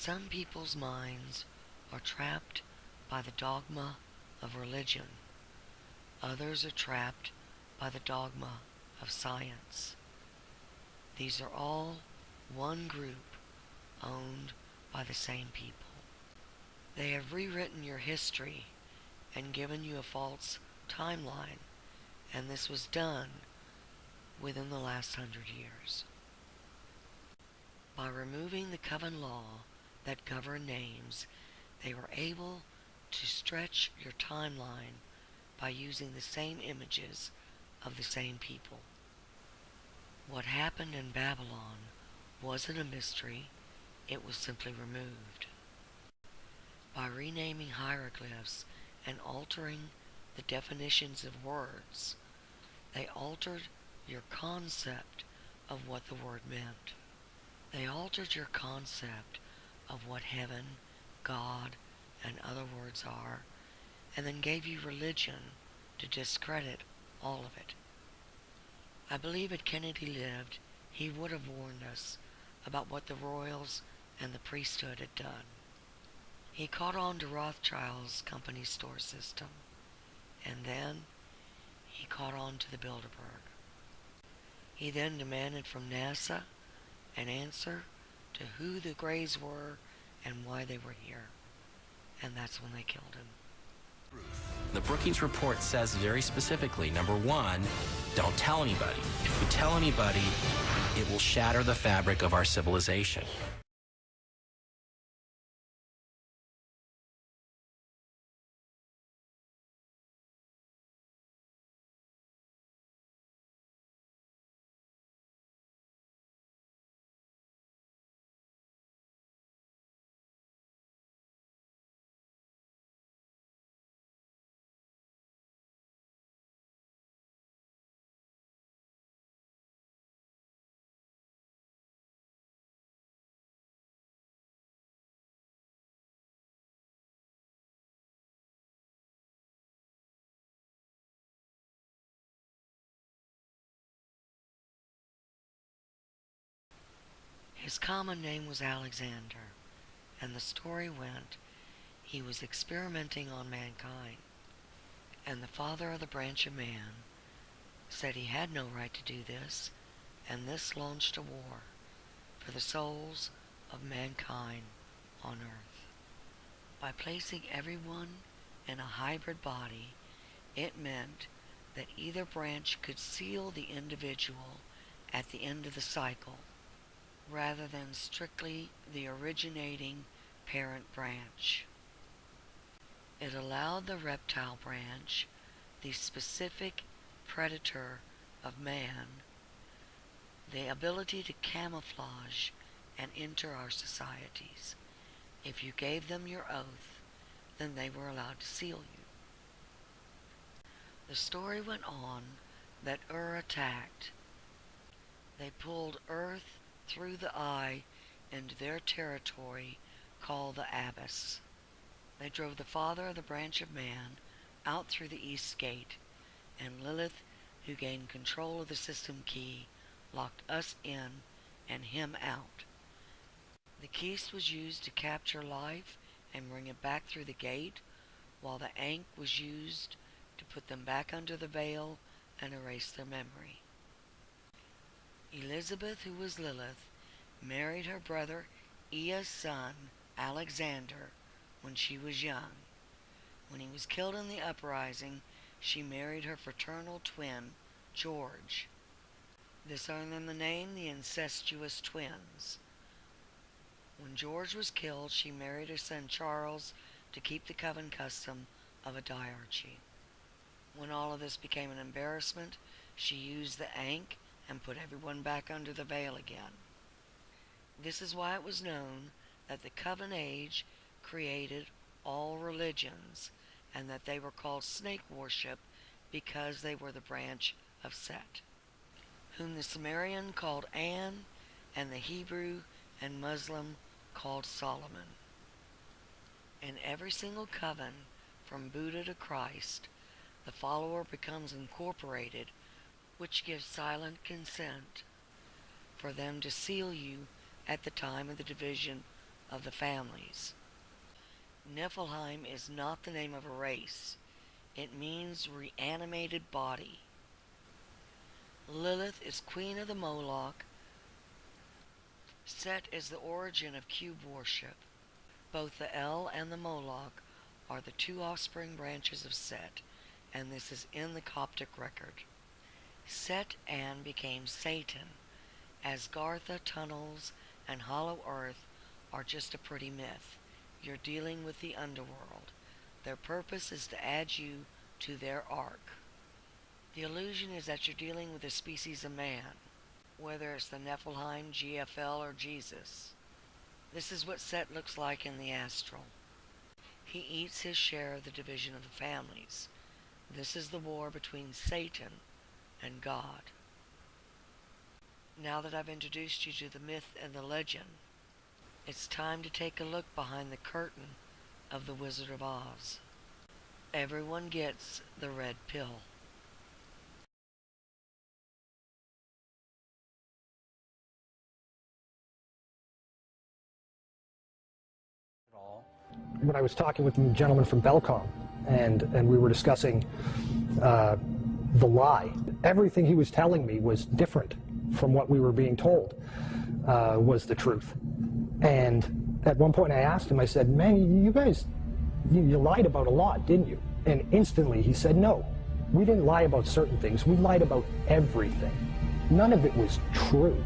Some people's minds are trapped by the dogma of religion. Others are trapped by the dogma of science. These are all one group owned by the same people. They have rewritten your history and given you a false timeline, and this was done within the last 100 years. By removing the coven law that governed names, they were able to stretch your timeline by using the same images of the same people. What happened in Babylon wasn't a mystery, it was simply removed. By renaming hieroglyphs and altering the definitions of words, they altered your concept of what the word meant. They altered your concept of what heaven, God, and other words are, and then gave you religion to discredit all of it. I believe had Kennedy lived, he would have warned us about what the royals and the priesthood had done. He caught on to Rothschild's company store system, and then he caught on to the Bilderberg. He then demanded from NASA an answer to who the Greys were and why they were here. And that's when they killed him. The Brookings report says very specifically, number one, don't tell anybody. If you tell anybody, it will shatter the fabric of our civilization. His common name was Alexander, and the story went he was experimenting on mankind, and the father of the branch of man said he had no right to do this, and this launched a war for the souls of mankind on earth. By placing everyone in a hybrid body, it meant that either branch could seal the individual at the end of the cycle, rather than strictly the originating parent branch. It allowed the reptile branch, the specific predator of man, the ability to camouflage and enter our societies. If you gave them your oath, then they were allowed to seal you. The story went on that attacked. They pulled Earth through the eye into their territory called the Abyss. They drove the father of the branch of man out through the east gate, and Lilith, who gained control of the system key, locked us in and him out. The keys was used to capture life and bring it back through the gate, while the Ankh was used to put them back under the veil and erase their memory. Elizabeth, who was Lilith, married her brother Ea's son, Alexander, when she was young. When he was killed in the uprising, she married her fraternal twin, George. This earned them the name the Incestuous Twins. When George was killed, she married her son Charles to keep the coven custom of a diarchy. When all of this became an embarrassment, she used the Ankh and put everyone back under the veil again. This is why it was known that the Coven Age created all religions, and that they were called snake worship because they were the branch of Set, whom the Sumerian called An, and the Hebrew and Muslim called Solomon. In every single coven, from Buddha to Christ, the follower becomes incorporated, which gives silent consent for them to seal you at the time of the division of the families. Niflheim is not the name of a race. It means reanimated body. Lilith is queen of the Moloch. Set is the origin of cube worship. Both the El and the Moloch are the two offspring branches of Set, and this is in the Coptic record. Set An became Satan. Asgartha tunnels and Hollow Earth are just a pretty myth. You're dealing with the underworld. Their purpose is to add you to their ark. The illusion is that you're dealing with a species of man, whether it's the Nephilim, GFL, or Jesus. This is what Set looks like in the astral. He eats his share of the division of the families. This is the war between Satan and God. Now that I've introduced you to the myth and the legend, it's time to take a look behind the curtain of the Wizard of Oz. Everyone gets the red pill. When I was talking with the gentleman from Belcom, and we were discussing the lie, everything he was telling me was different from what we were being told was the truth. And at one point I asked him, I said, man, you guys, you lied about a lot, didn't you? And instantly he said, no, we didn't lie about certain things. We lied about everything. None of it was true.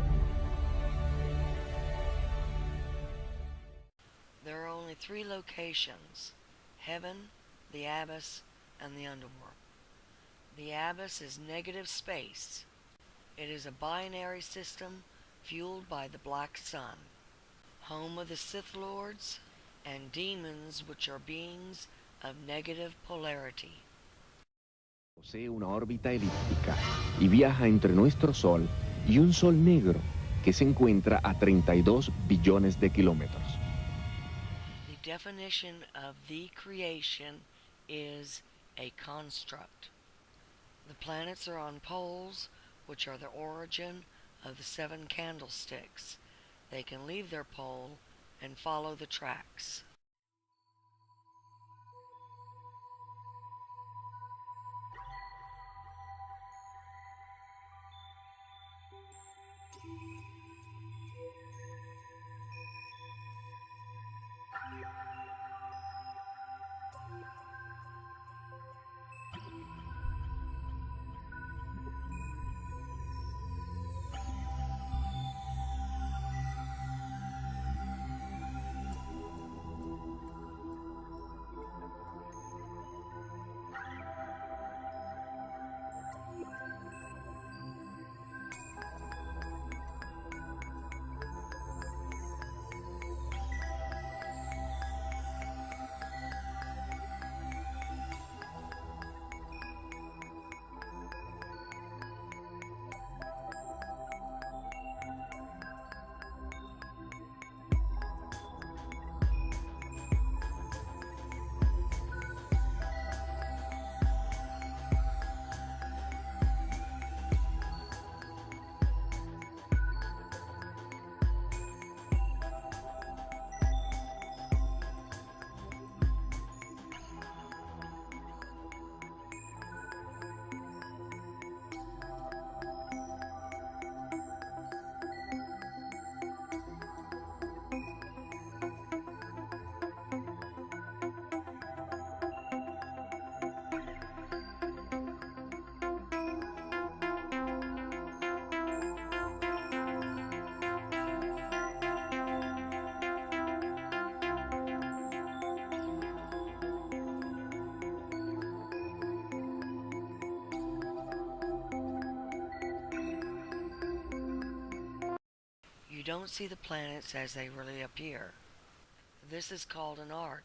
There are only three locations: heaven, the abyss, and the underworld. The abyss is negative space. It is a binary system fueled by the black sun, home of the Sith Lords and demons, which are beings of negative polarity. Posee una órbita elíptica y viaja entre nuestro Sol y un Sol negro que se encuentra a 32 billones de kilómetros. The definition of the creation is a construct. The planets are on poles, which are the origin of the 7 candlesticks. They can leave their pole and follow the tracks. You don't see the planets as they really appear. This is called an arc.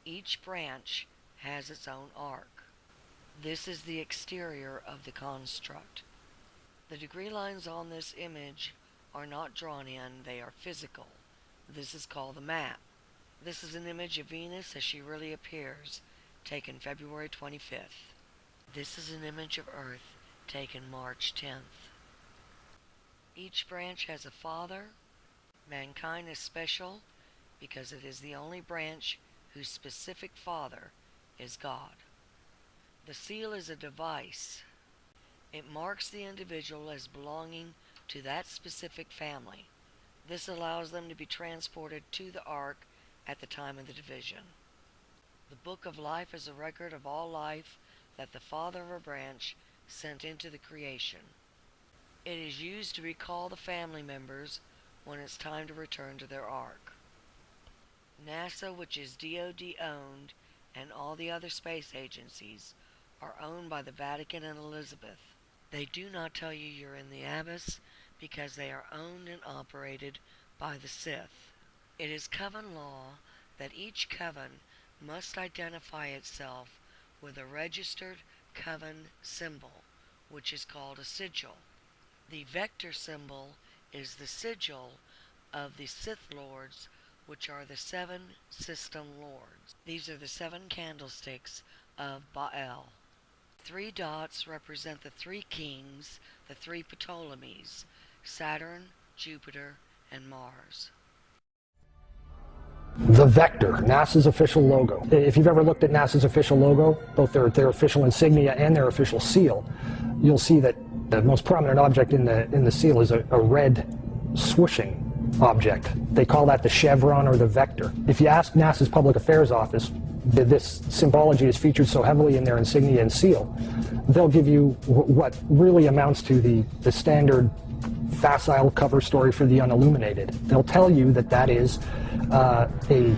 Each branch has its own arc. This is the exterior of the construct. The degree lines on this image are not drawn in, they are physical. This is called the map. This is an image of Venus as she really appears, taken February 25th. This is an image of Earth, taken March 10th. Each branch has a father. Mankind is special because it is the only branch whose specific father is God. The seal is a device. It marks the individual as belonging to that specific family. This allows them to be transported to the ark at the time of the division. The book of life is a record of all life that the father of a branch sent into the creation. It is used to recall the family members when it's time to return to their ark. NASA, which is DoD owned, and all the other space agencies are owned by the Vatican and Elizabeth. They do not tell you you're in the abyss because they are owned and operated by the Sith. It is coven law that each coven must identify itself with a registered coven symbol, which is called a sigil. The vector symbol is the sigil of the Sith Lords, which are the 7 system lords. These are the 7 candlesticks of Baal. 3 dots represent the 3 kings, the 3 Ptolemies, Saturn, Jupiter, and Mars. The Vector, NASA's official logo. If you've ever looked at NASA's official logo, both their official insignia and their official seal, you'll see that the most prominent object in the seal is a red swooshing object. They call that the chevron or the vector. If you ask NASA's Public Affairs Office, this symbology is featured so heavily in their insignia and seal, they'll give you what really amounts to the standard facile cover story for the unilluminated. They'll tell you that that is a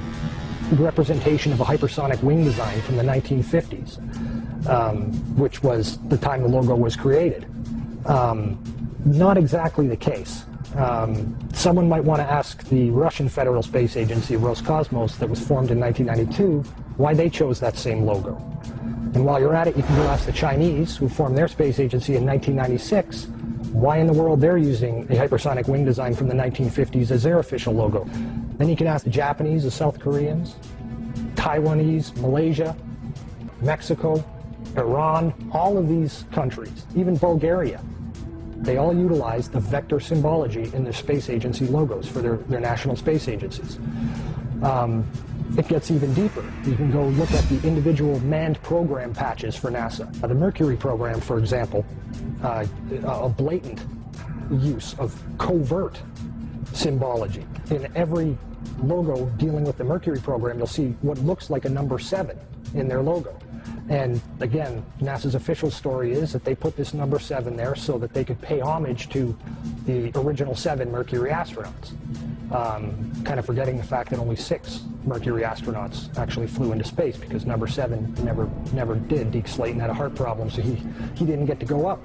representation of a hypersonic wing design from the 1950s, which was the time the logo was created. Not exactly the case. Someone might want to ask the Russian Federal Space Agency, Roscosmos, that was formed in 1992, why they chose that same logo. And while you're at it, you can go ask the Chinese, who formed their space agency in 1996, why in the world they're using a hypersonic wing design from the 1950s as their official logo. Then you can ask the Japanese, the South Koreans, Taiwanese, Malaysia, Mexico, Iran, all of these countries, even Bulgaria. They all utilize the vector symbology in their space agency logos for their national space agencies. It gets even deeper. You can go look at the individual manned program patches for NASA. The Mercury program, for example, a blatant use of covert symbology. In every logo dealing with the Mercury program, you'll see what looks like a number 7 in their logo. And again, NASA's official story is that they put this number 7 there so that they could pay homage to the original 7 Mercury astronauts. Kind of forgetting the fact that only 6 Mercury astronauts actually flew into space, because number 7 never did. Deke Slayton had a heart problem, so he didn't get to go up.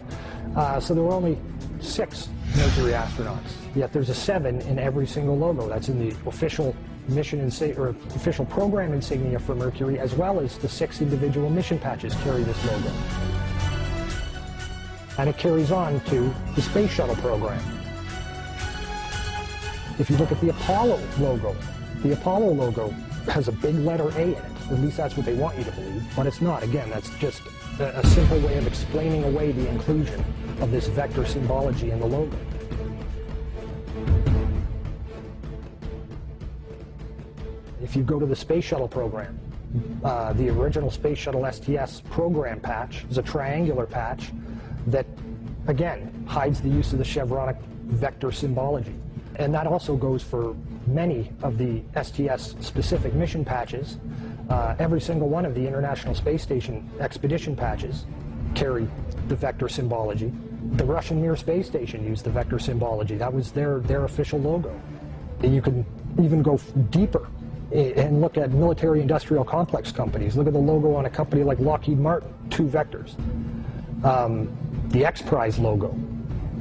So there were only 6 Mercury astronauts. Yet there's a 7 in every single logo. That's in the official mission or official program insignia for Mercury, as well as the 6 individual mission patches carry this logo. And it carries on to the Space Shuttle program. If you look at the Apollo logo has a big letter A in it. At least that's what they want you to believe, but it's not. Again, that's just a simple way of explaining away the inclusion of this vector symbology in the logo. If you go to the Space Shuttle program, the original Space Shuttle STS program patch is a triangular patch that, again, hides the use of the chevronic vector symbology. And that also goes for many of the STS-specific mission patches. Every single one of the International Space Station expedition patches carry the vector symbology. The Russian Mir space station used the vector symbology. That was their official logo. You can even go deeper and look at military-industrial complex companies. Look at the logo on a company like Lockheed Martin, 2 vectors. The X-Prize logo,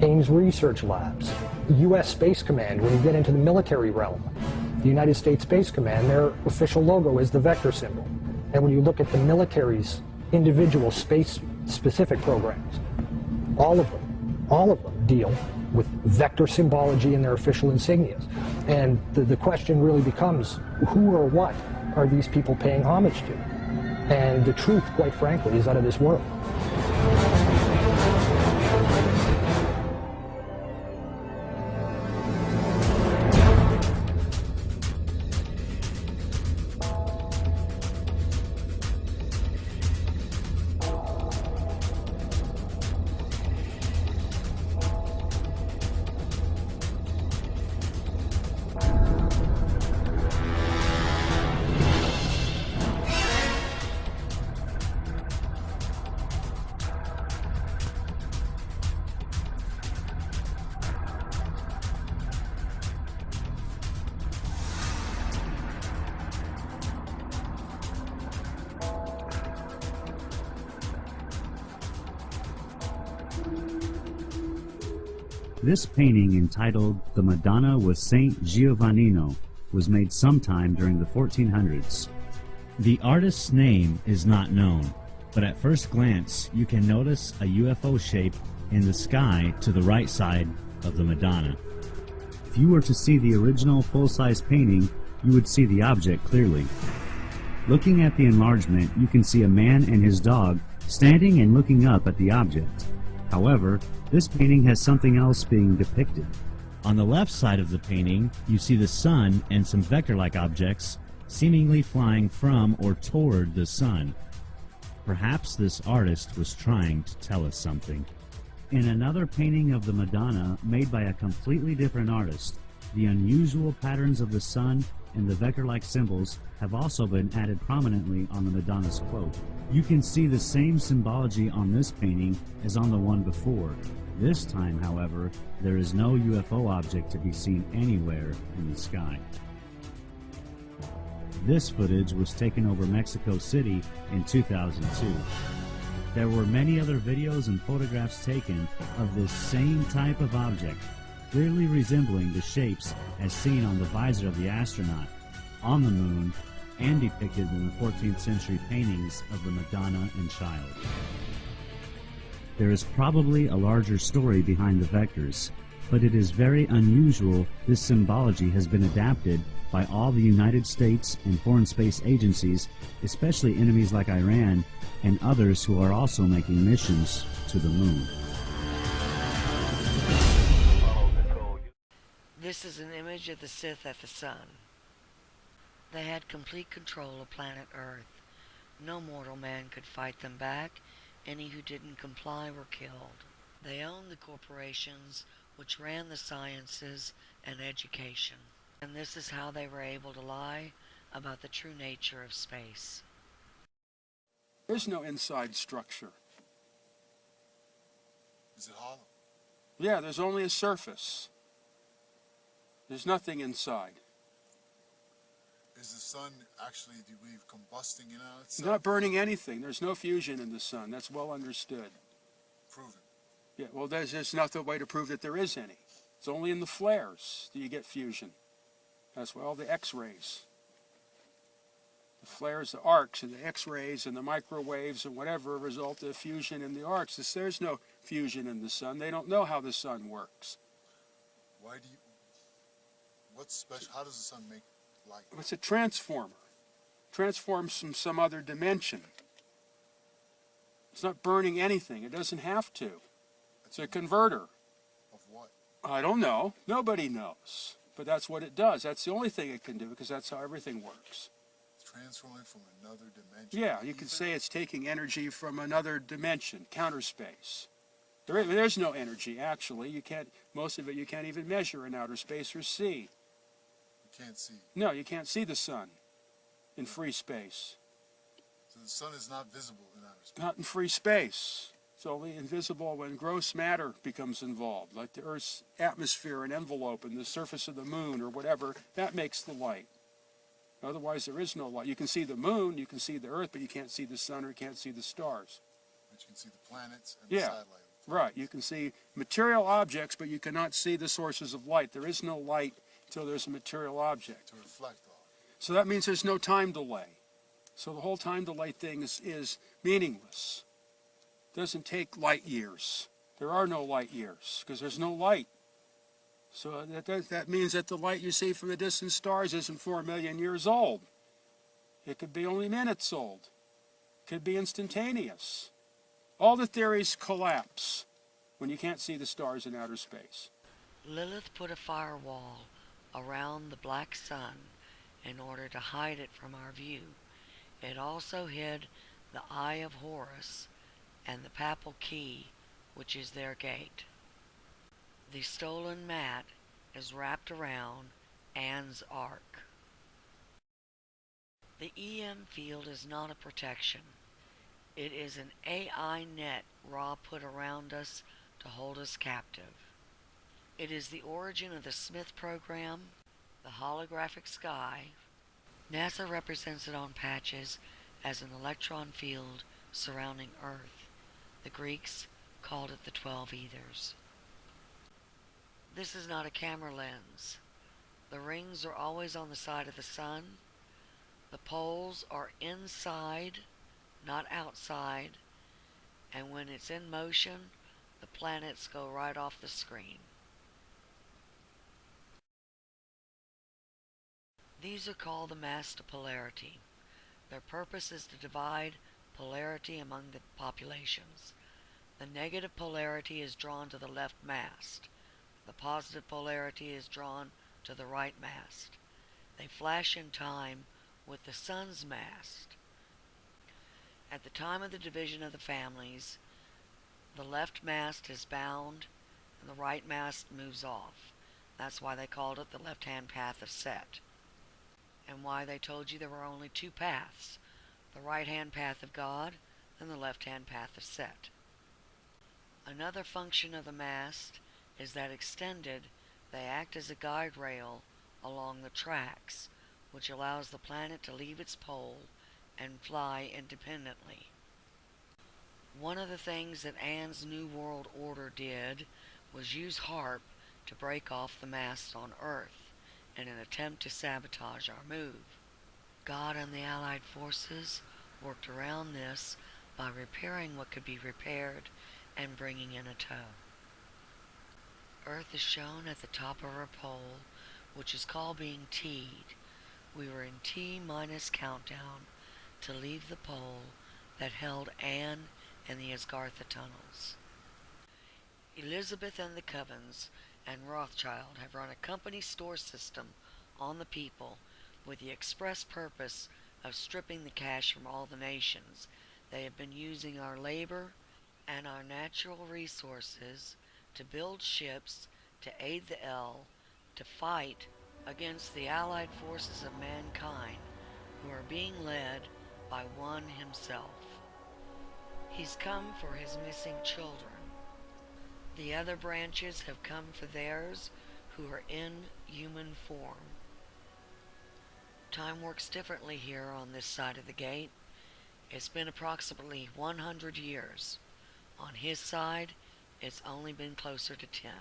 Ames Research Labs, U.S. Space Command. When you get into the military realm, the United States Space Command, their official logo is the vector symbol. And when you look at the military's individual space-specific programs, all of them deal with vector symbology in their official insignias. And the question really becomes, who or what are these people paying homage to? And the truth, quite frankly, is out of this world. This painting, entitled The Madonna with Saint Giovannino, was made sometime during the 1400s. The artist's name is not known, but at first glance you can notice a UFO shape in the sky to the right side of the Madonna. If you were to see the original full-size painting, you would see the object clearly. Looking at the enlargement, you can see a man and his dog standing and looking up at the object. However, this painting has something else being depicted. On the left side of the painting, you see the sun and some vector-like objects seemingly flying from or toward the sun. Perhaps this artist was trying to tell us something. In another painting of the Madonna made by a completely different artist, the unusual patterns of the sun and the vector-like symbols have also been added prominently on the Madonna's cloak. You can see the same symbology on this painting as on the one before. This time, however, there is no UFO object to be seen anywhere in the sky. This footage was taken over Mexico City in 2002. There were many other videos and photographs taken of this same type of object, clearly resembling the shapes as seen on the visor of the astronaut, on the moon, and depicted in the 14th century paintings of the Madonna and Child. There is probably a larger story behind the vectors, but it is very unusual this symbology has been adapted by all the United States and foreign space agencies, especially enemies like Iran and others who are also making missions to the moon. This is an image of the Sith at the sun. They had complete control of planet Earth. No mortal man could fight them back. Any who didn't comply were killed. They owned the corporations which ran the sciences and education. And this is how they were able to lie about the true nature of space. There's no inside structure. Is it hollow? Yeah, there's only a surface. There's nothing inside. Is the sun actually, do you believe, combusting in on It's itself? not burning anything. There's no fusion in the sun. That's well understood. Proven. Yeah, well, there's just not the way to prove that there is any. It's only in the flares that you get fusion. That's why all the X-rays. The flares, the arcs, and the X-rays, and the microwaves, and whatever result of fusion in the arcs. There's no fusion in the sun. They don't know how the sun works. Why do you, what's special, how does the sun make light? It's a transformer. Transforms from some other dimension. It's not burning anything. It doesn't have to. It's a converter. Of what? I don't know. Nobody knows. But that's what it does. That's the only thing it can do, because that's how everything works. Transforming from another dimension. Yeah, you could say it's taking energy from another dimension, counter space. There's no energy, actually. You can't, most of it you can't even measure in outer space or see. You can't see. No, you can't see the sun in free space. So the sun is not visible in outer space. Not in free space. It's only invisible when gross matter becomes involved, like the Earth's atmosphere and envelope and the surface of the moon or whatever. That makes the light. Otherwise, there is no light. You can see the moon, you can see the Earth, but you can't see the sun or you can't see the stars. But you can see the planets and the satellite. Right. You can see material objects, but you cannot see the sources of light. There is no light until there's a material object. To reflect off. So that means there's no time delay. So the whole time delay thing is meaningless. It doesn't take light years. There are no light years because there's no light. So that means that the light you see from the distant stars isn't 4 million years old. It could be only minutes old. It could be instantaneous. All the theories collapse when you can't see the stars in outer space. Lilith put a firewall around the black sun in order to hide it from our view. It also hid the Eye of Horus and the Papal Key, which is their gate. The stolen mat is wrapped around Anne's Ark. The EM field is not a protection. It is an AI net Ra put around us to hold us captive. It is the origin of the Smith program, the holographic sky. NASA represents it on patches as an electron field surrounding Earth. The Greeks called it the 12 Ethers. This is not a camera lens. The rings are always on the side of the sun. The poles are inside, not outside, and when it's in motion, the planets go right off the screen. These are called the masts of polarity. Their purpose is to divide polarity among the populations. The negative polarity is drawn to the left mast. The positive polarity is drawn to the right mast. They flash in time with the sun's mast. At the time of the division of the families, the left mast is bound and the right mast moves off. That's why they called it the left-hand path of Set. And why they told you there were only two paths, the right-hand path of God and the left-hand path of Set. Another function of the mast is that extended, they act as a guide rail along the tracks, which allows the planet to leave its pole and fly independently. One of the things that Anne's New World Order did was use HARP to break off the masts on Earth in an attempt to sabotage our move. God and the Allied forces worked around this by repairing what could be repaired and bringing in a tow. Earth is shown at the top of our pole, which is called being T'd. We were in T-minus countdown to leave the pole that held Anne and the Asgartha tunnels. Elizabeth and the Covens and Rothschild have run a company store system on the people with the express purpose of stripping the cash from all the nations. They have been using our labor and our natural resources to build ships to aid the L to fight against the allied forces of mankind who are being led by one himself. He's come for his missing children. The other branches have come for theirs who are in human form. Time works differently here on this side of the gate. It's been approximately 100 years. On his side, it's only been closer to 10.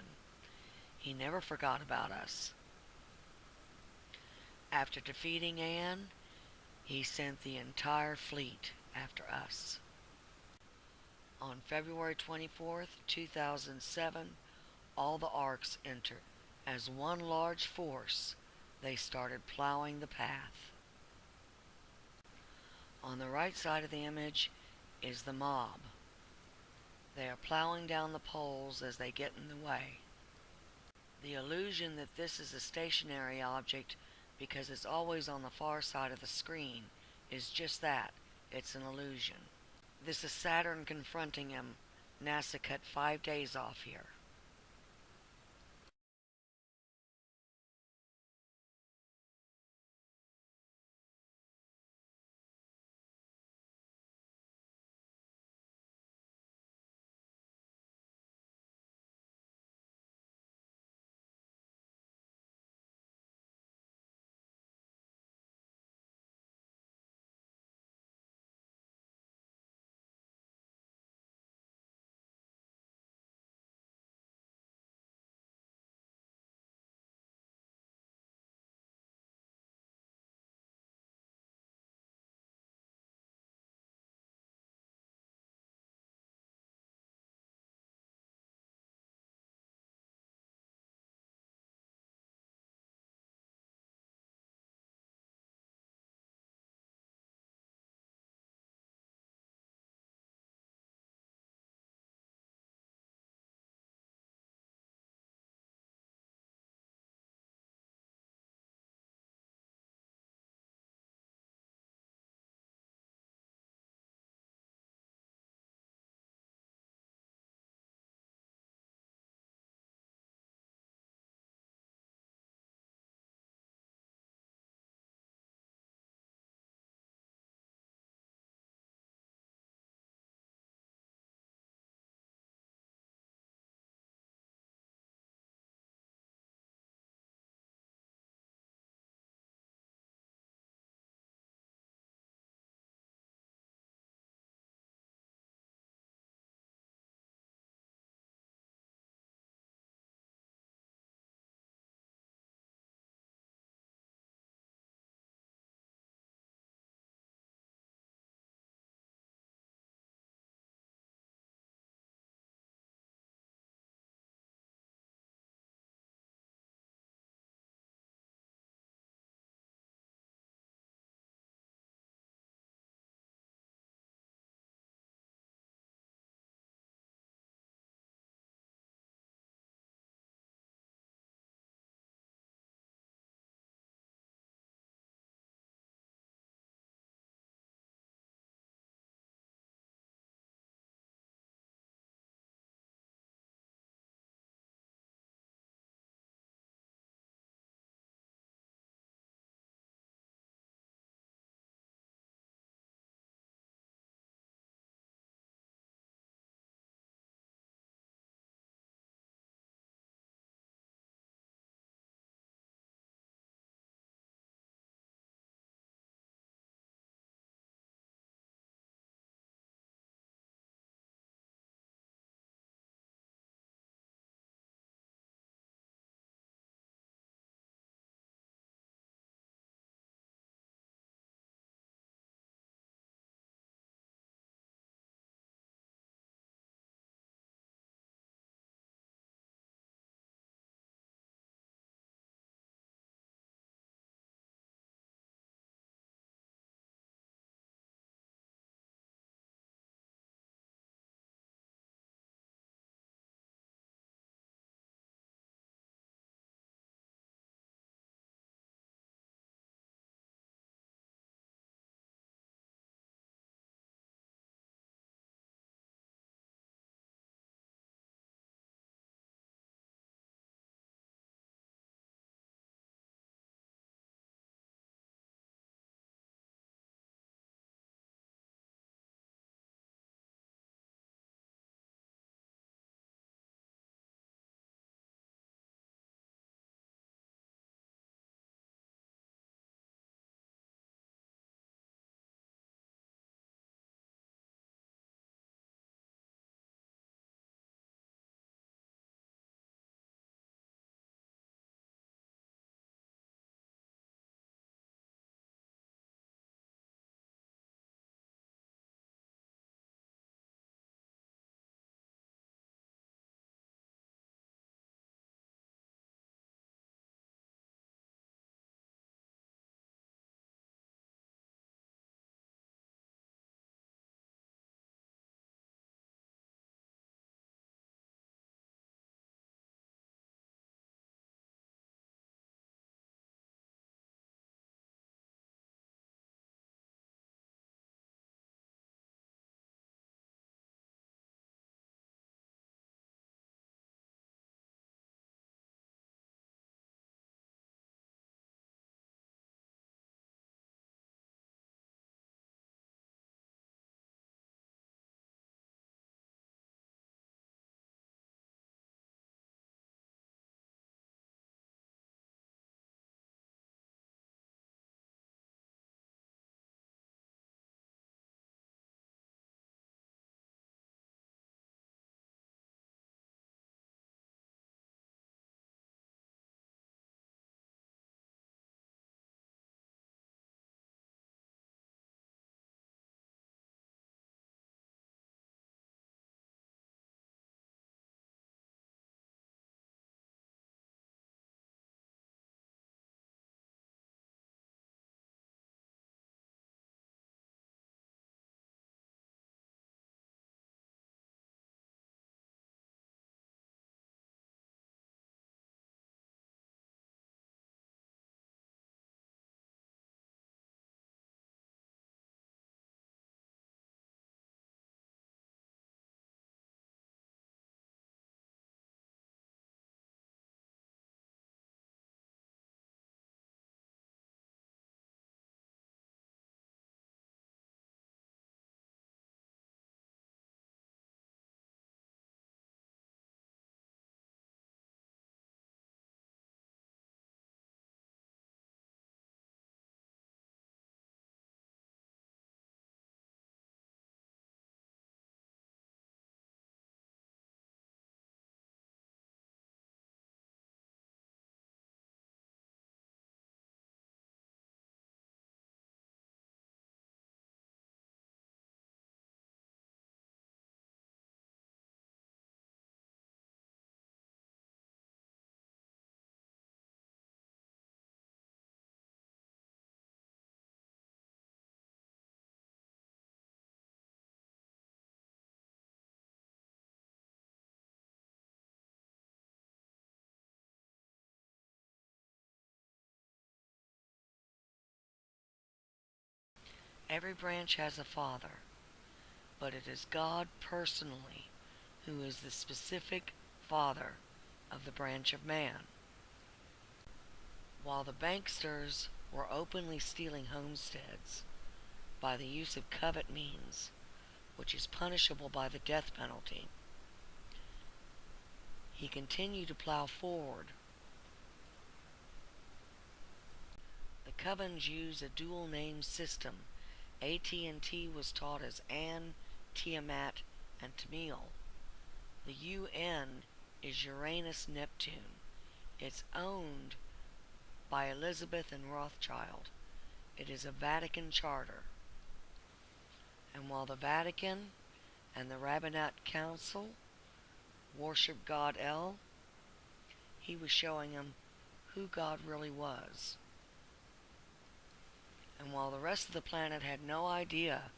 He never forgot about us. After defeating Anne, he sent the entire fleet after us. On February 24th, 2007, all the arcs entered. As one large force, they started plowing the path. On the right side of the image is the mob. They are plowing down the poles as they get in the way. The illusion that this is a stationary object because it's always on the far side of the screen is just that. It's an illusion. This is Saturn confronting him. NASA cut 5 days off here. Every branch has a father, but it is God personally who is the specific father of the branch of man. While the banksters were openly stealing homesteads by the use of covert means, which is punishable by the death penalty, he continued to plow forward. The covens use a dual name system. AT&T was taught as Ann, Tiamat, and Tamil. The UN is Uranus Neptune. It's owned by Elizabeth and Rothschild. It is a Vatican charter. And while the Vatican and the Rabbinate Council worship God El, he was showing them who God really was. And while the rest of the planet had no idea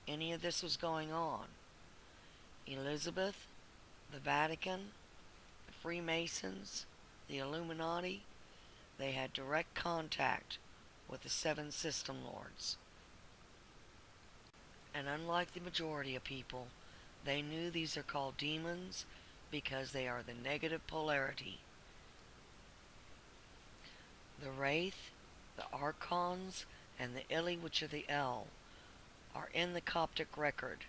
any of this was going on, Elizabeth, the Vatican, the Freemasons, the Illuminati, they had direct contact with the seven system lords. And unlike the majority of people, they knew these are called demons because they are the negative polarity. The Wraith, the Archons, and the Ili, which are the El, are in the Coptic record.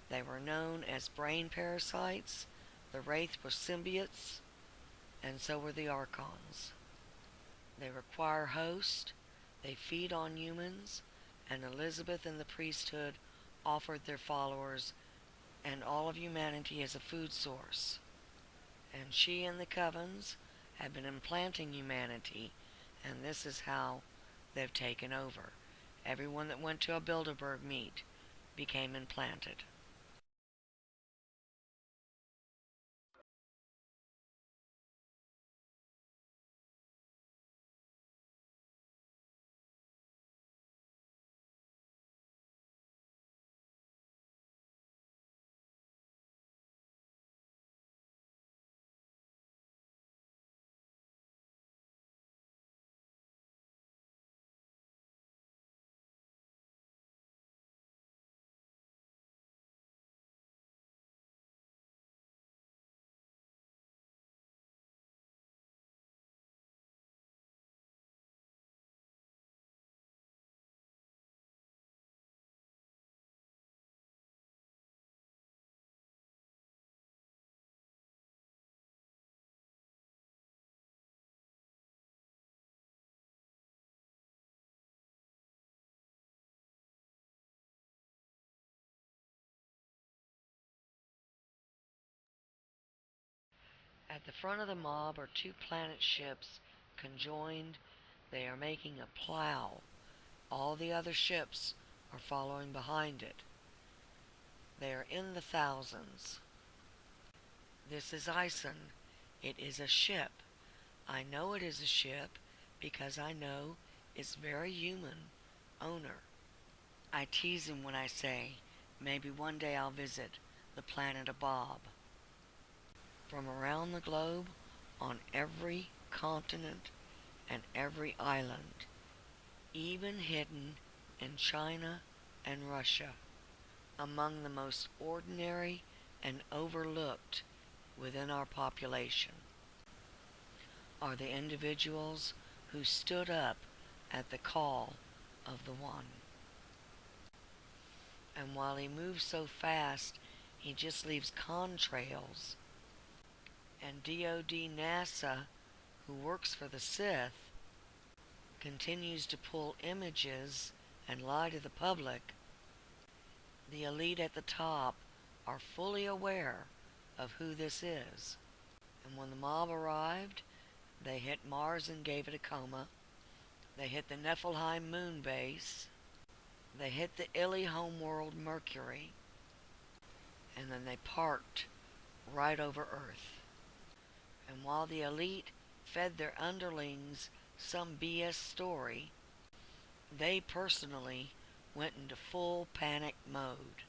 They were known as brain parasites, the Wraith were symbiotes, and so were the Archons. They require hosts, they feed on humans, and Elizabeth and the priesthood offered their followers and all of humanity as a food source. And she and the covens have been implanting humanity, and this is how they've taken over. Everyone that went to a Bilderberg meet became implanted. At the front of the mob are two planet ships conjoined. They are making a plow. All the other ships are following behind it. They are in the thousands. This is Ison. It is a ship. I know it is a ship because I know its very human owner. I tease him when I say, maybe one day I'll visit the planet of Bob. From around the globe, on every continent and every island, even hidden in China and Russia, among the most ordinary and overlooked within our population, are the individuals who stood up at the call of the One. And while he moves so fast, he just leaves contrails. And DoD NASA, who works for the Sith, continues to pull images and lie to the public. The elite at the top are fully aware of who this is. And when the mob arrived, they hit Mars and gave it a coma. They hit the Niflheim moon base. They hit the Ili homeworld Mercury. And then they parked right over Earth. And while the elite fed their underlings some BS story, they personally went into full panic mode.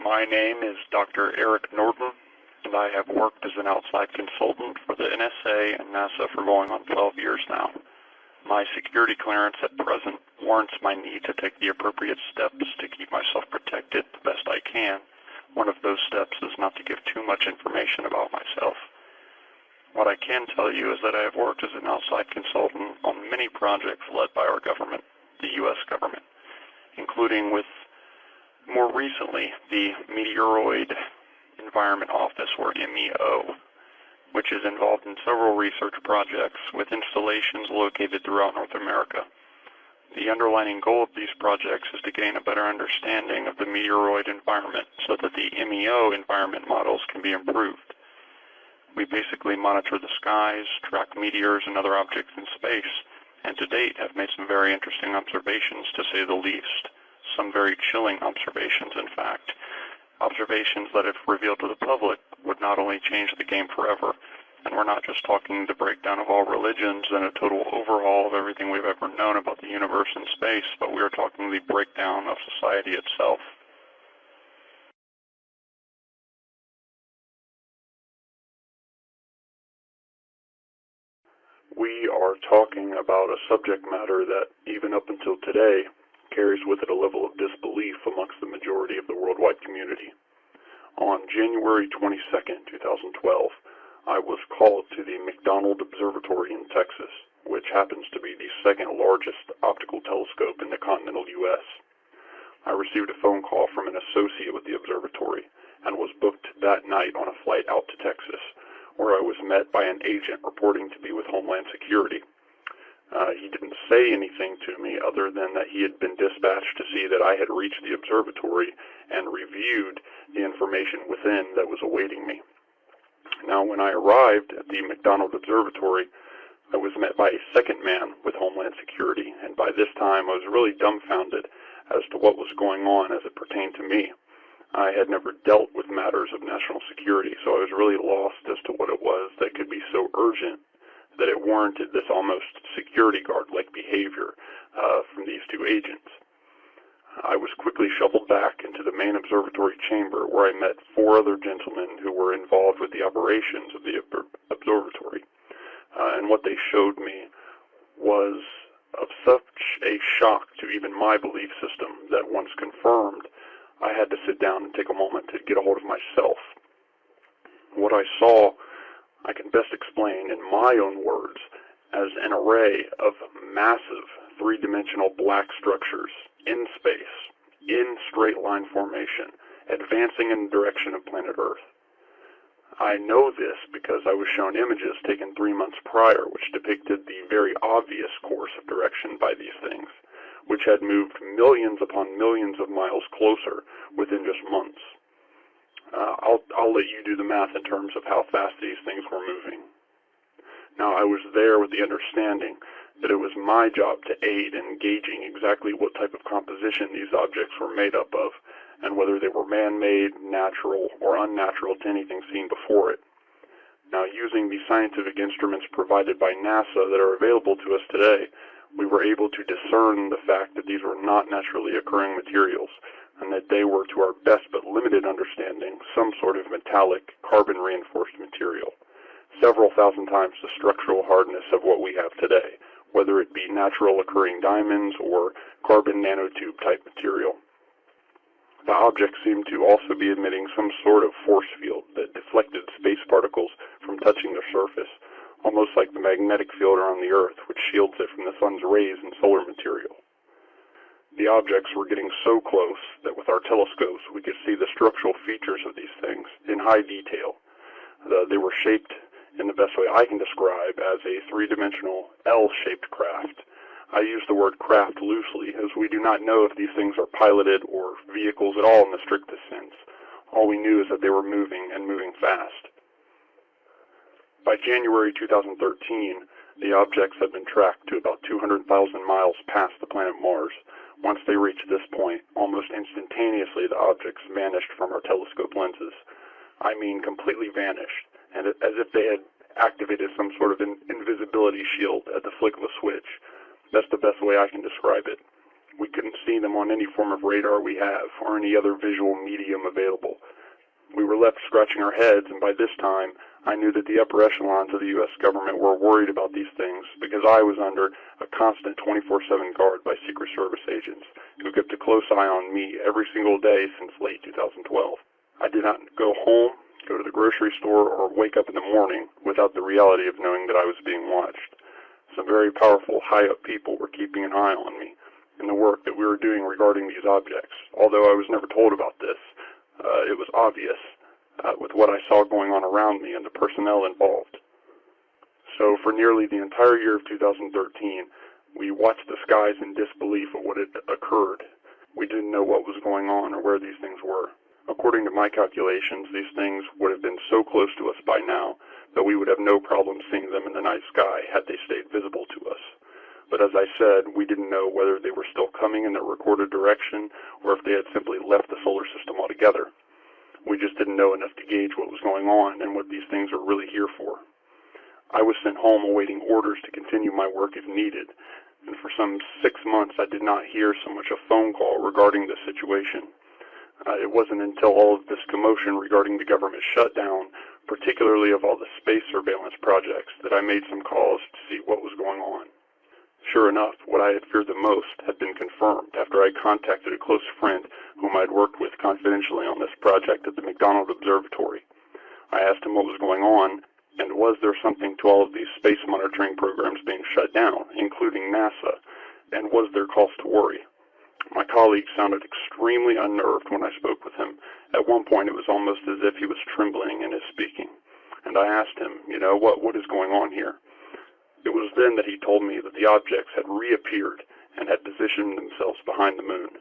My name is Dr. Eric Norton, and I have worked as an outside consultant for the NSA and NASA for going on 12 years now. My security clearance at present warrants my need to take the appropriate steps to keep myself protected the best I can. One of those steps is not to give too much information about myself. What I can tell you is that I have worked as an outside consultant on many projects led by our government, the U.S. government, including with, more recently, the Meteoroid Environment Office, or NWO, which is involved in several research projects with installations located throughout North America. The underlying goal of these projects is to gain a better understanding of the meteoroid environment so that the MEO environment models can be improved. We basically monitor the skies, track meteors and other objects in space, and to date have made some very interesting observations, to say the least. Some very chilling observations, in fact. Observations that, if revealed to the public, would not only change the game forever, and we're not just talking the breakdown of all religions and a total overhaul of everything we've ever known about the universe and space, but we are talking the breakdown of society itself. We are talking about a subject matter that, even up until today, carries with it a level of disbelief amongst the majority of the worldwide community. On January 22nd, 2012, I was called to the McDonald Observatory in Texas, which happens to be the second largest optical telescope in the continental U.S. I received a phone call from an associate with the observatory and was booked that night on a flight out to Texas, where I was met by an agent reporting to be with Homeland Security. He didn't say anything to me other than that he had been dispatched to see that I had reached the observatory and reviewed the information within that was awaiting me. Now, when I arrived at the McDonald Observatory, I was met by a second man with Homeland Security, and by this time I was really dumbfounded as to what was going on as it pertained to me. I had never dealt with matters of national security, so I was really lost as to what it was that could be so urgent that it warranted this almost security guard-like behavior from these two agents. I was quickly shuffled back into the main observatory chamber, where I met four other gentlemen who were involved with the operations of the observatory. And what they showed me was of such a shock to even my belief system that, once confirmed, I had to sit down and take a moment to get a hold of myself. What I saw, I can best explain in my own words as an array of massive three-dimensional black structures in space, in straight line formation, advancing in the direction of planet Earth. I know this because I was shown images taken 3 months prior which depicted the very obvious course of direction by these things, which had moved millions upon millions of miles closer within just months. I'll let you do the math in terms of how fast these things were moving. Now, I was there with the understanding that it was my job to aid in gauging exactly what type of composition these objects were made up of, and whether they were man-made, natural, or unnatural to anything seen before it. Now, using the scientific instruments provided by NASA that are available to us today, we were able to discern the fact that these were not naturally occurring materials, and that they were, to our best but limited understanding, some sort of metallic, carbon-reinforced material, several thousand times the structural hardness of what we have today, whether it be natural occurring diamonds or carbon nanotube type material. The objects seemed to also be emitting some sort of force field that deflected space particles from touching their surface, almost like the magnetic field around the Earth, which shields it from the sun's rays and solar material. The objects were getting so close that with our telescopes we could see the structural features of these things in high detail. They were shaped in the best way I can describe as a three-dimensional L-shaped craft. I use the word craft loosely, as we do not know if these things are piloted or vehicles at all in the strictest sense. All we knew is that they were moving, and moving fast. By January 2013, the objects had been tracked to about 200,000 miles past the planet Mars. Once they reached this point, almost instantaneously the objects vanished from our telescope lenses. I mean completely vanished, and as if they had activated some sort of invisibility shield at the flick of a switch. That's the best way I can describe it. We couldn't see them on any form of radar we have or any other visual medium available. We were left scratching our heads, and by this time, I knew that the upper echelons of the U.S. government were worried about these things because I was under a constant 24/7 guard by Secret Service agents who kept a close eye on me every single day since late 2012. I did not go home, go to the grocery store, or wake up in the morning without the reality of knowing that I was being watched. Some very powerful, high-up people were keeping an eye on me and the work that we were doing regarding these objects. Although I was never told about this, it was obvious with what I saw going on around me and the personnel involved. So for nearly the entire year of 2013, we watched the skies in disbelief of what had occurred. We didn't know what was going on or where these things were. According to my calculations, these things would have been so close to us by now that we would have no problem seeing them in the night sky had they stayed visible to us. But as I said, we didn't know whether they were still coming in their recorded direction or if they had simply left the solar system altogether. We just didn't know enough to gauge what was going on and what these things are really here for. I was sent home awaiting orders to continue my work if needed, and for some 6 months I did not hear so much a phone call regarding the situation. It wasn't until all of this commotion regarding the government shutdown, particularly of all the space surveillance projects, that I made some calls to see what was going on. Sure enough, what I had feared the most had been confirmed after I contacted a close friend whom I had worked with confidentially on this project at the McDonald Observatory. I asked him what was going on, and was there something to all of these space monitoring programs being shut down, including NASA, and was there cause to worry? My colleague sounded extremely unnerved when I spoke with him. At one point it was almost as if he was trembling in his speaking, and I asked him, what is going on here? It was then that he told me that the objects had reappeared and had positioned themselves behind the moon.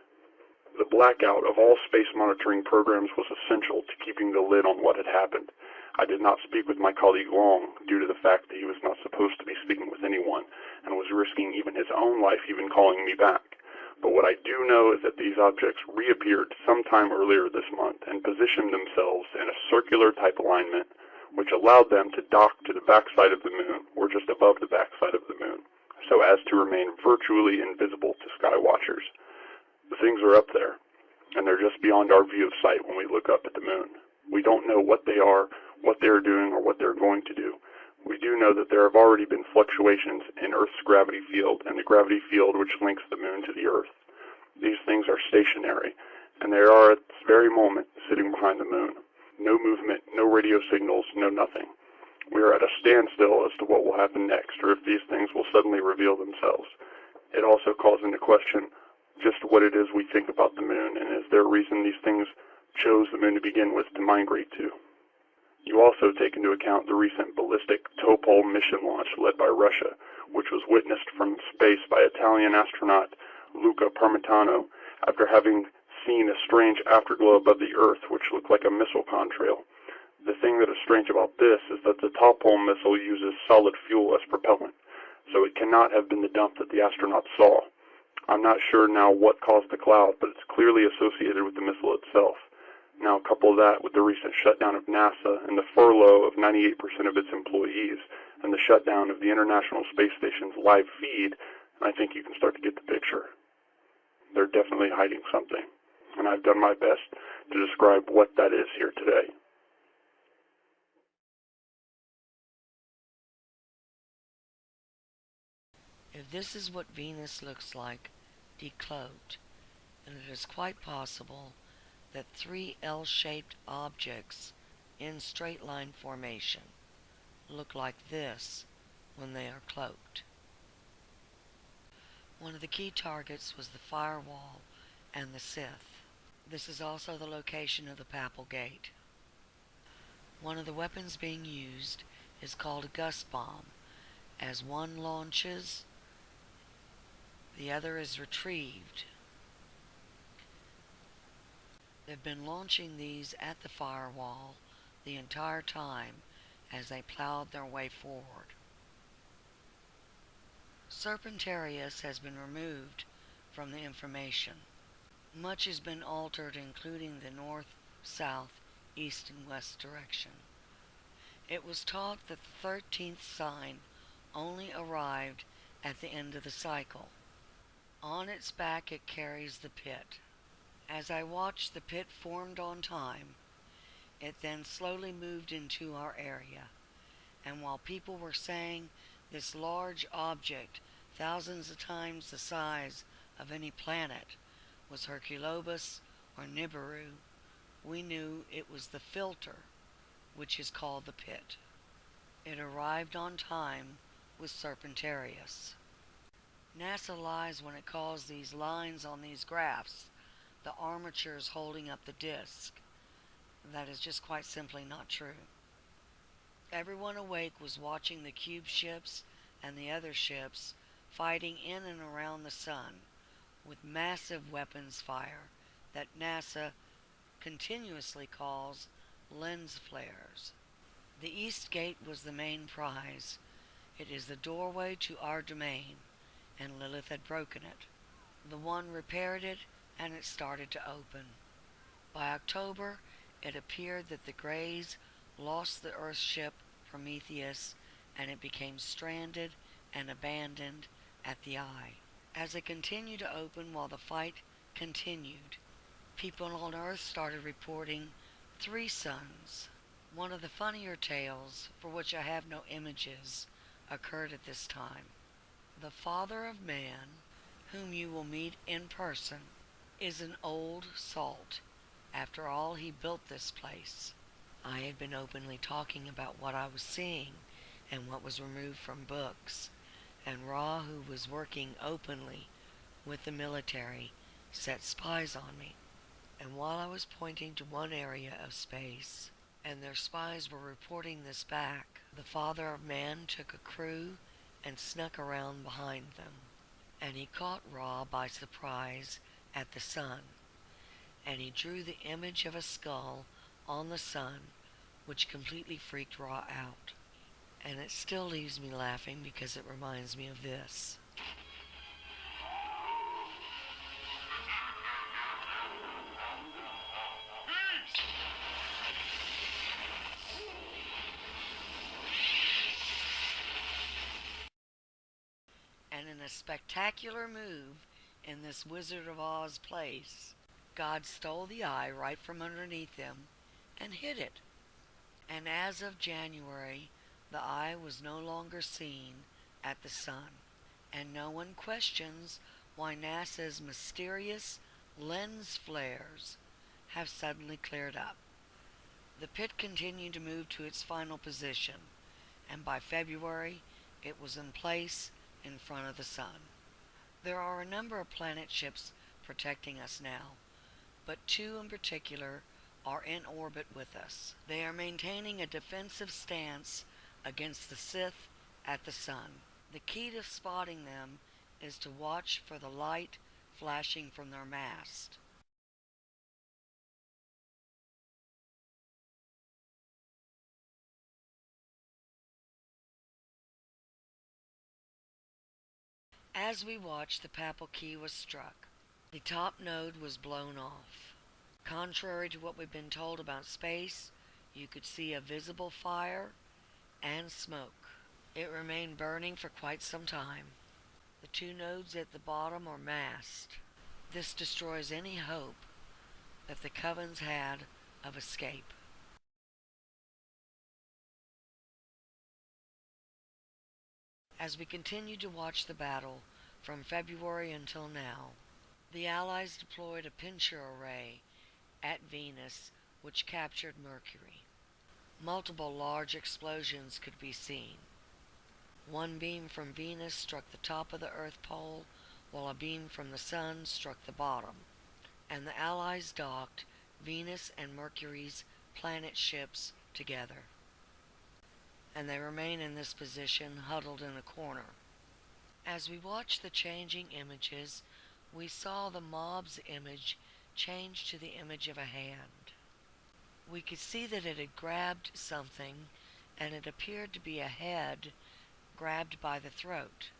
The blackout of all space monitoring programs was essential to keeping the lid on what had happened. I did not speak with my colleague long due to the fact that he was not supposed to be speaking with anyone and was risking even his own life even calling me back. But what I do know is that these objects reappeared sometime earlier this month and positioned themselves in a circular type alignment, which allowed them to dock to the backside of the moon, or just above the backside of the moon, so as to remain virtually invisible to sky watchers. The things are up there, and they're just beyond our view of sight when we look up at the moon. We don't know what they are, what they're doing, or what they're going to do. We do know that there have already been fluctuations in Earth's gravity field and the gravity field which links the moon to the Earth. These things are stationary, and they are at this very moment sitting behind the moon. No movement, no radio signals, no nothing. We are at a standstill as to what will happen next, or if these things will suddenly reveal themselves. It also calls into question just what it is we think about the moon, and is there a reason these things chose the moon to begin with to migrate to? You also take into account the recent ballistic Topol mission launch led by Russia, which was witnessed from space by Italian astronaut Luca Parmitano after having seen a strange afterglow above the Earth which looked like a missile contrail. The thing that is strange about this is that the Topol missile uses solid fuel as propellant, so it cannot have been the dump that the astronauts saw. I'm not sure now what caused the cloud, but it's clearly associated with the missile itself. Now couple that with the recent shutdown of NASA and the furlough of 98% of its employees and the shutdown of the International Space Station's live feed, and I think you can start to get the picture. They're definitely hiding something, and I've done my best to describe what that is here today. If this is what Venus looks like decloaked, then it is quite possible that 3 L-shaped objects in straight line formation look like this when they are cloaked. One of the key targets was the firewall and the Sith. This is also the location of the Papal Gate. One of the weapons being used is called a gust bomb. As one launches, the other is retrieved. They've been launching these at the firewall the entire time as they plowed their way forward. Serpentarius has been removed from the information. Much has been altered, including the north, south, east, and west direction. It was taught that the 13th sign only arrived at the end of the cycle. On its back it carries the pit. As I watched, the pit formed on time. It then slowly moved into our area, and while people were saying this large object, thousands of times the size of any planet, was Herculobus or Nibiru, we knew it was the filter, which is called the pit. It arrived on time with Serpentarius. NASA lies when it calls these lines on these graphs the armatures holding up the disk. That is just quite simply not true. Everyone awake was watching the cube ships and the other ships fighting in and around the sun with massive weapons fire that NASA continuously calls lens flares. The East Gate was the main prize. It is the doorway to our domain, and Lilith had broken it. The One repaired it, and it started to open. By October, it appeared that the Greys lost the Earthship Prometheus, and it became stranded and abandoned at the Eye. As it continued to open while the fight continued, people on Earth started reporting 3 suns. One of the funnier tales, for which I have no images, occurred at this time. The Father of Man, whom you will meet in person, is an old salt. After all, he built this place. I had been openly talking about what I was seeing and what was removed from books, and Ra, who was working openly with the military, set spies on me. And while I was pointing to one area of space, and their spies were reporting this back, the Father of Man took a crew and snuck around behind them, and he caught Ra by surprise at the sun, and he drew the image of a skull on the sun, which completely freaked Ra out. And it still leaves me laughing because it reminds me of this. And in a spectacular move in this Wizard of Oz place, God stole the eye right from underneath them and hid it. And as of January, the eye was no longer seen at the sun, and no one questions why NASA's mysterious lens flares have suddenly cleared up. The pit continued to move to its final position, and by February it was in place in front of the sun. There are a number of planet ships protecting us now, but 2 in particular are in orbit with us. They are maintaining a defensive stance against the Sith at the sun. The key to spotting them is to watch for the light flashing from their mast. As we watched, the Papal Key was struck. The top node was blown off. Contrary to what we've been told about space, you could see a visible fire and smoke. It remained burning for quite some time. The 2 nodes at the bottom are masked. This destroys any hope that the Covens had of escape. As we continued to watch the battle from February until now, the Allies deployed a pincher array at Venus which captured Mercury. Multiple large explosions could be seen. One beam from Venus struck the top of the Earth pole, while a beam from the Sun struck the bottom, and the Allies docked Venus and Mercury's planet ships together. And they remain in this position, huddled in a corner. As we watched the changing images, we saw the mob's image change to the image of a hand. We could see that it had grabbed something, and it appeared to be a head grabbed by the throat.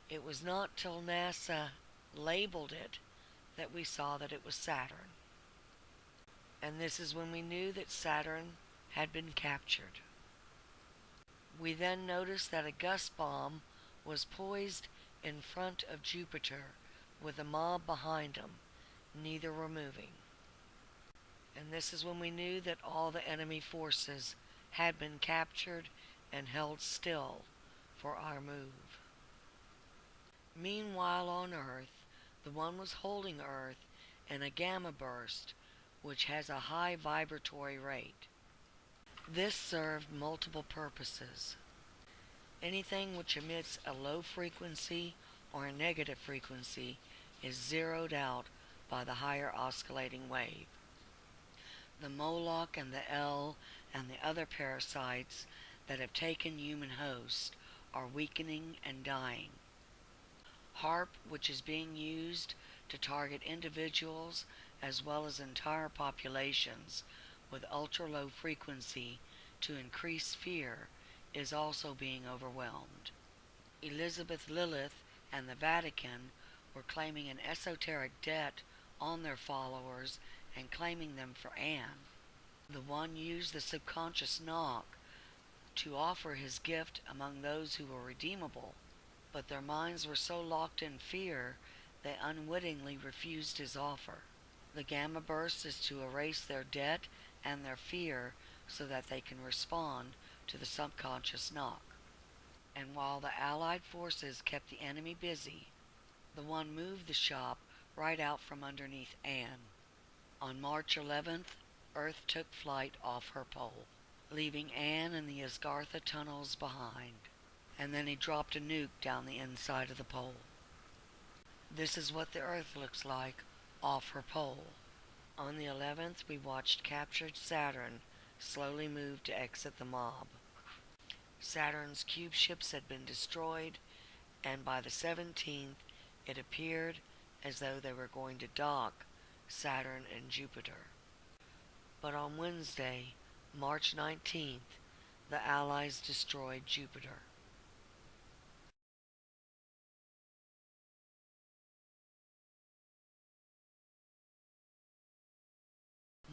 It was not till NASA labeled it that we saw that it was Saturn. And this is when we knew that Saturn had been captured. We then noticed that a gust bomb was poised in front of Jupiter with a mob behind them, neither were moving. And this is when we knew that all the enemy forces had been captured and held still for our move. Meanwhile on Earth, the one was holding Earth in a gamma burst which has a high vibratory rate. This served multiple purposes. Anything which emits a low frequency or a negative frequency is zeroed out by the higher oscillating wave. The Moloch and the L and the other parasites that have taken human hosts are weakening and dying. HARP, which is being used to target individuals as well as entire populations with ultra-low frequency to increase fear, is also being overwhelmed. Elizabeth Lilith and the Vatican were claiming an esoteric debt on their followers and claiming them for Anne. The one used the subconscious knock to offer his gift among those who were redeemable, but their minds were so locked in fear they unwittingly refused his offer. The gamma burst is to erase their debt and their fear so that they can respond to the subconscious knock. And while the Allied forces kept the enemy busy, the one moved the shop right out from underneath Anne. On March 11th, Earth took flight off her pole, leaving Anne and the Asgartha tunnels behind, and then he dropped a nuke down the inside of the pole. This is what the Earth looks like off her pole. On the 11th, we watched captured Saturn slowly move to exit the mob. Saturn's cube ships had been destroyed, and by the 17th, it appeared as though they were going to dock Saturn and Jupiter. But on Wednesday, March 19th, the Allies destroyed Jupiter.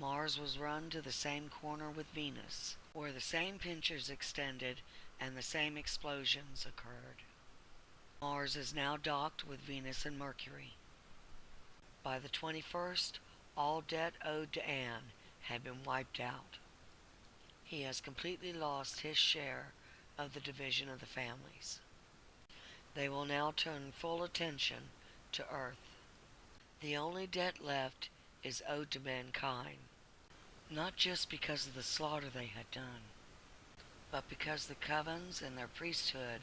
Mars was run to the same corner with Venus, where the same pinchers extended and the same explosions occurred. Mars is now docked with Venus and Mercury. By the 21st, all debt owed to Anne had been wiped out. He has completely lost his share of the division of the families. They will now turn full attention to Earth. The only debt left is owed to mankind, not just because of the slaughter they had done, but because the covens and their priesthood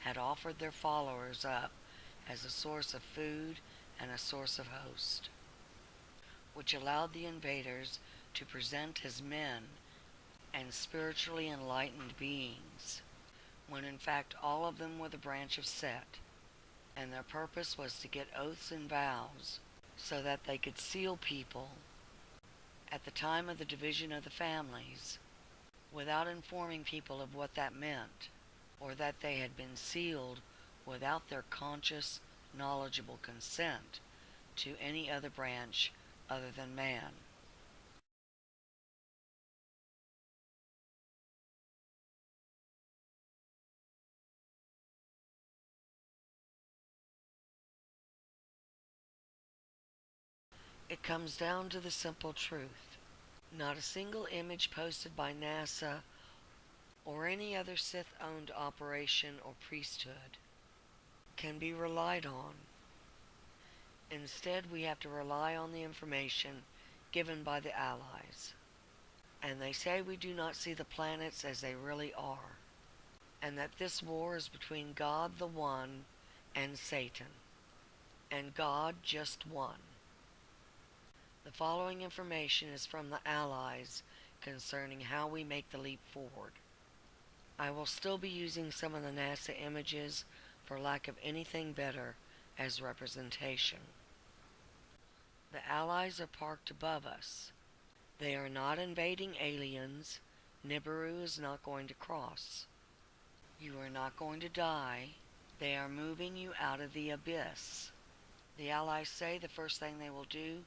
had offered their followers up as a source of food and a source of host, which allowed the invaders to present as men and spiritually enlightened beings, when in fact all of them were the branch of Set, and their purpose was to get oaths and vows so that they could seal people at the time of the division of the families without informing people of what that meant, or that they had been sealed without their conscious, knowledgeable consent to any other branch other than man. It comes down to the simple truth. Not a single image posted by NASA or any other Sith-owned operation or priesthood can be relied on. Instead, we have to rely on the information given by the Allies. And they say we do not see the planets as they really are, and that this war is between God the One and Satan, and God just one. The following information is from the Allies concerning how we make the leap forward. I will still be using some of the NASA images for lack of anything better as representation. The Allies are parked above us. They are not invading aliens. Nibiru is not going to cross. You are not going to die. They are moving you out of the abyss. The Allies say the first thing they will do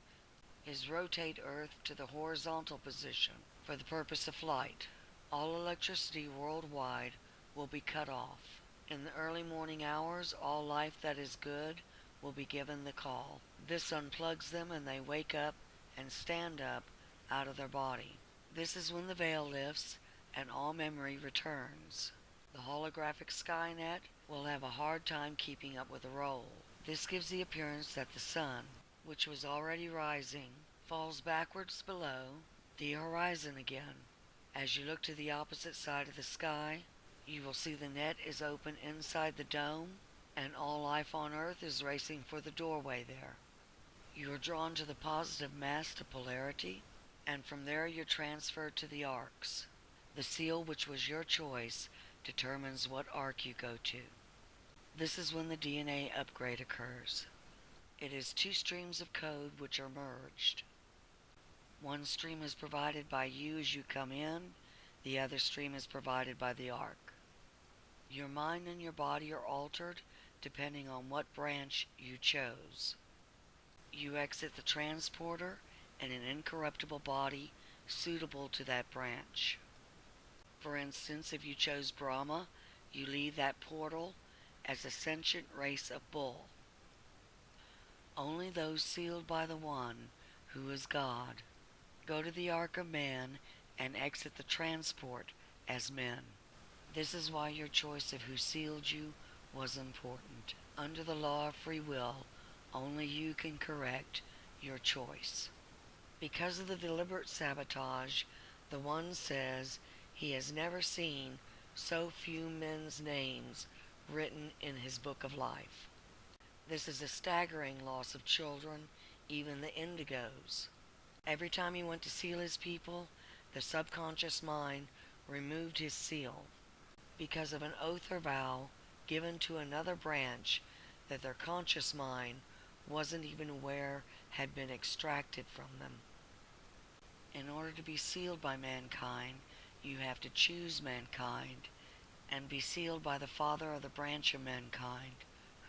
is rotate Earth to the horizontal position for the purpose of flight. All electricity worldwide will be cut off. In the early morning hours, all life that is good will be given the call. This unplugs them and they wake up and stand up out of their body. This is when the veil lifts and all memory returns. The holographic Skynet will have a hard time keeping up with the role. This gives the appearance that the sun, which was already rising, falls backwards below the horizon again. As you look to the opposite side of the sky, you will see the net is open inside the dome, and all life on Earth is racing for the doorway there. You are drawn to the positive mass to polarity, and from there you're transferred to the arcs. The seal, which was your choice, determines what arc you go to. This is when the DNA upgrade occurs. It is two streams of code which are merged. One stream is provided by you as you come in, the other stream is provided by the arc. Your mind and your body are altered depending on what branch you chose. You exit the transporter in an incorruptible body suitable to that branch. For instance, if you chose Brahma, you leave that portal as a sentient race of bull. Only those sealed by the One, who is God, go to the Ark of Man and exit the transport as men. This is why your choice of who sealed you was important. Under the law of free will, only you can correct your choice. Because of the deliberate sabotage, the One says he has never seen so few men's names written in his book of life. This is a staggering loss of children, even the indigos. Every time he went to seal his people, the subconscious mind removed his seal because of an oath or vow given to another branch that their conscious mind wasn't even aware had been extracted from them. In order to be sealed by mankind, you have to choose mankind and be sealed by the Father of the branch of mankind,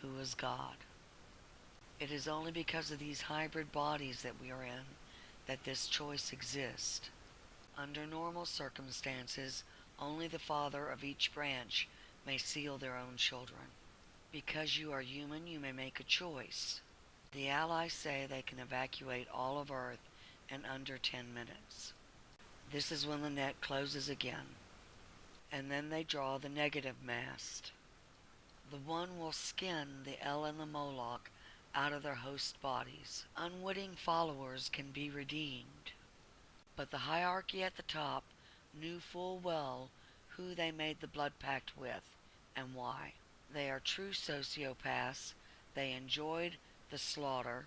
who is God. It is only because of these hybrid bodies that we are in that this choice exists. Under normal circumstances, only the father of each branch may seal their own children. Because you are human, you may make a choice. The Allies say they can evacuate all of Earth in under 10 minutes. This is when the net closes again, and then they draw the negative mast. The One will skin the El and the Moloch out of their host bodies. Unwitting followers can be redeemed, but the hierarchy at the top knew full well who they made the blood pact with and why. They are true sociopaths. They enjoyed the slaughter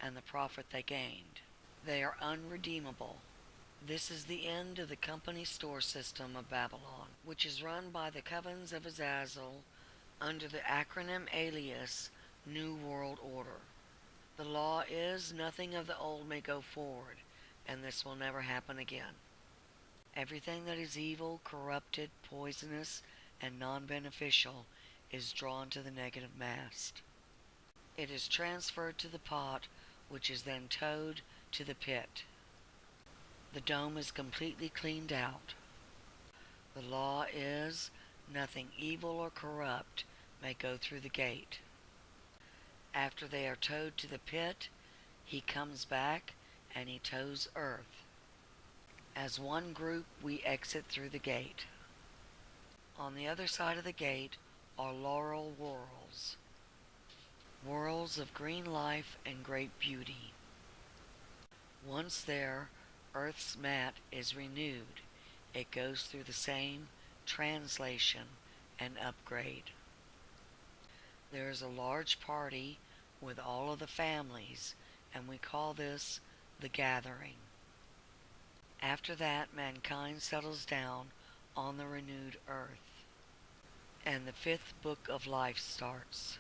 and the profit they gained. They are unredeemable. This is the end of the company store system of Babylon, which is run by the covens of Azazel under the acronym alias New World Order. The law is nothing of the old may go forward, and this will never happen again. Everything that is evil, corrupted, poisonous, and non-beneficial is drawn to the negative mast. It is transferred to the pot, which is then towed to the pit. The dome is completely cleaned out. The law is nothing evil or corrupt may go through the gate. After they are towed to the pit, he comes back and he tows Earth. As one group, we exit through the gate. On the other side of the gate are laurel whorls, whorls of green life and great beauty. Once there, Earth's mat is renewed. It goes through the same translation and upgrade. There is a large party with all of the families, and we call this the gathering. After that, mankind settles down on the renewed Earth, and the fifth book of life starts.